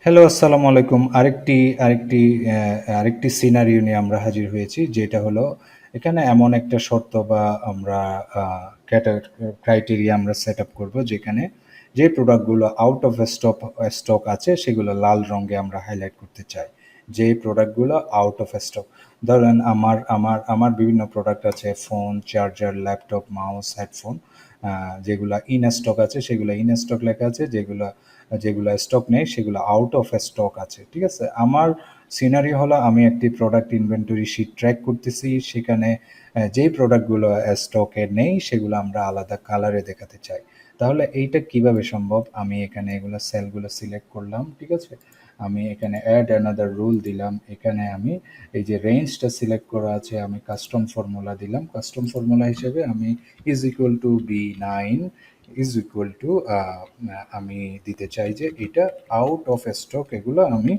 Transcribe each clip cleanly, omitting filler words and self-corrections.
Hello, আসসালামু আলাইকুম। আরেকটি সিনারিও নিয়ে আমরা হাজির হয়েছি। যেটা হলো এখানে এমন একটা শর্ত বা আমরা আ ক্রাইটেরিয়া আমরা সেট আপ করব যেখানে যে প্রোডাক্টগুলো আউট অফ স্টক আছে সেগুলো লাল রঙে আমরা হাইলাইট করতে চাই। যে প্রোডাক্টগুলো আউট অফ স্টক। ধরেন আমার বিভিন্ন প্রোডাক্ট আছে phone, charger, laptop, mouse, headphone. যেগুলা ইন স্টক আছে সেগুলো ইন স্টক লেখা আছে, যেগুলো স্টক নেই সেগুলো আউট অফ স্টক আছে। ঠিক আছে? আমার সিনারি হলো আমি একটি প্রোডাক্ট ইনভেন্টরি শিট ট্র্যাক করতেছি। সেখানে যেই প্রোডাক্টগুলো স্টকে নেই সেগুলো আমরা আলাদা কালারে দেখাতে চাই। তাহলে এইটা কিভাবে সম্ভব? আমি এখানে এগুলো সেলগুলো সিলেক্ট করলাম। ঠিক আছে? আমি এখানে অ্যাড অ্যানাদার রুল দিলাম। এখানে আমি এই যে রেঞ্জটা সিলেক্ট করা আছে আমি কাস্টম ফর্মুলা দিলাম। কাস্টম ফর্মুলা হিসেবে আমি is equal to B9 is equal to আমি দিতে চাই যে এটা আউট অফ স্টক, এগুলো আমি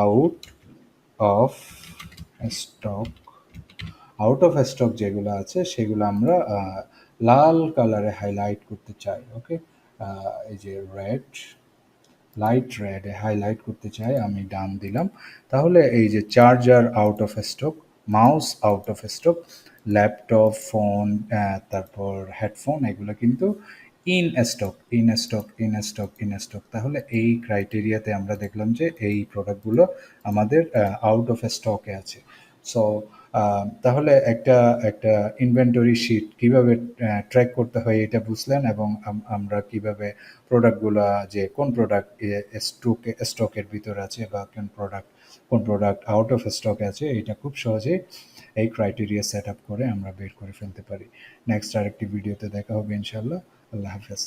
out of stock out of stock যেগুলো আছে সেগুলো আমরা লাল কালারে হাইলাইট করতে চাই। ওকে, এই যে লাইট রেডে হাইলাইট করতে চাই, আমি ডান দিলাম। তাহলে এই যে charger out of stock, mouse out of stock, laptop, phone, তারপর হেডফোন, এগুলো কিন্তু ইন স্টক। তাহলে এই ক্রাইটেরিয়াতে আমরা দেখলাম যে এই প্রোডাক্টগুলো আমাদের আউট অফ স্টকে আছে। সো তাহলে একটা একটা ইনভেন্টরি শিট কিভাবে ট্র্যাক করতে হয় এটা বুঝলেন, এবং আমরা কিভাবে প্রোডাক্টগুলা, যে কোন প্রোডাক্ট স্টকের ভিতর আছে বা কোন প্রোডাক্ট আউট অফ স্টক আছে, এটা খুব সহজেই এই ক্রাইটেরিয়া সেট আপ করে আমরা বের করে ফেলতে পারি। নেক্সট আরেকটি ভিডিওতে দেখা হবে ইনশাল্লাহ। আল্লাহ হাফেজ।